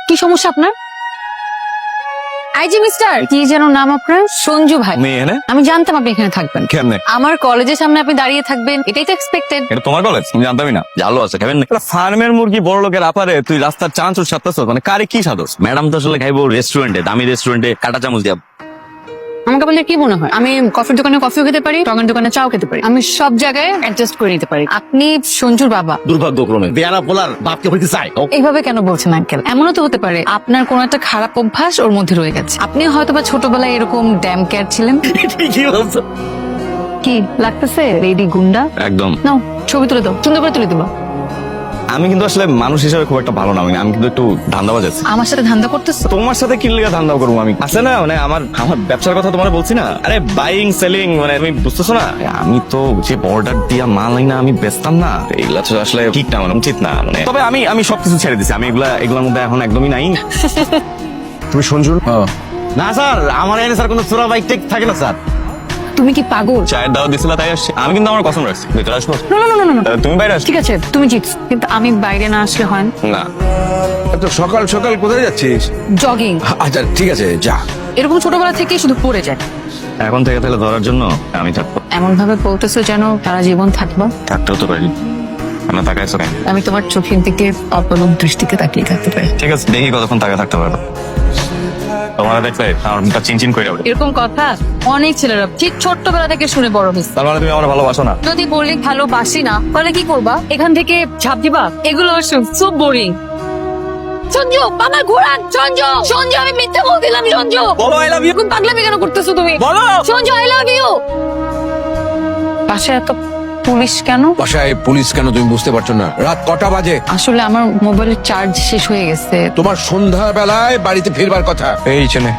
কি সমস্যা আপনার? আইজি মিস্টার কি যেন নাম আপনার? সঞ্জু ভাই। মেয়ে না? আমি জানতাম আপনি এখানে থাকবেন। কেমনে? আমার কলেজের সামনে আপনি দাঁড়িয়ে থাকবেন, এটাই তো এক্সপেক্টেড। এটা তোমার কলেজ? আমি জানতামই না। জালো আছে খাবেন না? ফার্মের মুরগি বড় লোকের আপারে তুই রাস্তার চানাচুর সাতটাছ, মানে কারে কি সাদস? ম্যাডাম তো আসলে খাইবো রেস্টুরেন্টে, দামি রেস্টুরেন্টে কাটা চামচ দিয়া। আমাকে বললে কি মনে হয় আমি কফির দোকানে কফিও খেতে পারি, টঙের দোকানে চাও খেতে পারি, আমি সব জায়গায় অ্যাডজাস্ট করে নিতে পারি। আপনি সঞ্জুর বাবা। দুর্ভাগ্যক্রমে বেয়ারা পোলার বাপকে হইতে চাই। এইভাবে কেন বলছেন আঙ্কেল? এমনও তো হতে পারে আপনার কোন একটা খারাপ অভ্যাস ওর মধ্যে রয়ে গেছে। আপনি হয়তোবা ছোটবেলায় এরকম ড্যাম কেয়ার ছিলেন। কি বলছো? কি লাগতেছে রেডি গুন্ডা? একদম। নাও ছবি তুলে দাও, সুন্দর করে তুলে দিবা। আমি কিন্তু আসলে মানুষ হিসেবে খুব একটা ভালো না, আমি কিন্তু একটু ধান্দাবাজ আছি। আমার সাথে ধান্দা করতেছো? তোমার সাথে কি লেগে ধান্দা করবো আমি? আছে না মানে আমার আমার ব্যবসার কথা তোমার বলছি না, আরে বাইং সেলিং, মানে তুমি বুঝতেছো না? আমি তো যে বর্ডার দিয়া মাল না আমি বেচতাম না, এগুলা তো আসলে ঠিক না, মানে উচিত না। মানে তবে আমি সবকিছু ছেড়ে দিছি, আমি এগুলোর মধ্যে এখন একদমই নাই। তুমি সঞ্জু? না স্যার, আমার এখানে স্যার কোনো চোরা বাইক টেক থাকে না স্যার। তুমি কি পাগল? চায়ের দাওয়া দিছিল তাই আসছি। আমি কিন্তু আমার কসম রাখছি ভিতরে আসবো। না না না না না। তুমি বাইরে আসো। ঠিক আছে তুমি জিতস, কিন্তু আমি বাইরে না আসলে হয় না। না এত সকাল সকাল কোথায় যাচ্ছিস? জগিং। আচ্ছা ঠিক আছে যা। এরকম ছোটবেলা থেকেই শুধু পড়ে যায়। এখন থেকে তাহলে ধরার জন্য আমি থাকবো। এমন ভাবে বলতেছো যেন সারা জীবন থাকবো। থাকতেও তো পারি। আমরা তাকাইছো কেন? আমি তোমার চোখের দিকে অপলক দৃষ্টিতে তাকিয়ে থাকতে পারি। ঠিক আছে, দেখি কতক্ষণ তাকে থাকতে পারো। তোমার দেখলে আমার মুখটা চিনচিন করে যাবে। এরকম কথা অনেক ছেলেরা ঠিক ছোট্টবেলা থেকে শুনে বড় হয়েছে। তার মানে তুমি আমার ভালোবাসো না? যদি বলি ভালোবাসি না তাহলে কি করবা? এখান থেকে ঝাঁপ দিবা? এগুলো খুব বোরিং। সঞ্জু আমার ঘোরান। সঞ্জু সঞ্জু আমি মিথ্যা বলছিলাম। সঞ্জু বলো আই লাভ ইউ। এরকম পাগলামি কেন করতেছো তুমি? বলো। Sanju I love you. পাশে এত পুলিশ কেন? বাসায় পুলিশ কেন তুমি বুঝতে পারছো না? রাত কটা বাজে? আসলে আমার মোবাইলের চার্জ শেষ হয়ে গেছে। তোমার সন্ধ্যা বেলায় বাড়িতে ফিরবার কথা। এই ছেলে,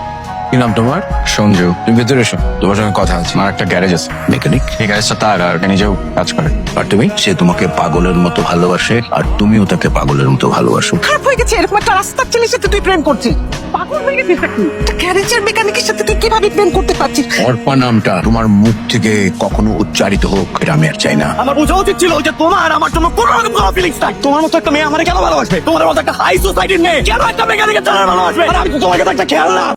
কি নাম তোমার? সঞ্জু। তুমি ভেতরে এসো, তোমার সঙ্গে কথা আছে। আমার একটা গ্যারেজ আছে, মেকানিক? এই গ্যারেজটা তার, আর নিজেও কাজ করে। আর তুমি? সে তোমাকে পাগলের মতো ভালোবাসে আর তুমিও তাকে পাগলের মতো ভালোবাসো। খারাপ হয়ে গেছে, এরকম একটা রাস্তার ছেলের সাথে তুই প্রেম করছিস? পাগল হয়ে গেছিস নাকি? একটা গ্যারেজের মেকানিকের সাথে তুই কিভাবে প্রেম করতে পারছিস? অর্পা নামটা তোমার মুখ থেকে কখনো উচ্চারিত হোক, এটা আমি আর চাই না। আমার বোঝা উচিত ছিল যে তোমার আমার জন্য কোনো রকম কোনো ফিলিংস নাই। তোমার মতো একটা মেয়ে আমারে কেন ভালোবাসবে? তোমার মতো একটা হাই সোসাইটির মেয়ে কেন একটা মেকানিকের জানার ভালোবাসবে? আর আমি তো তোমার কাছে একটা খেয়াল না।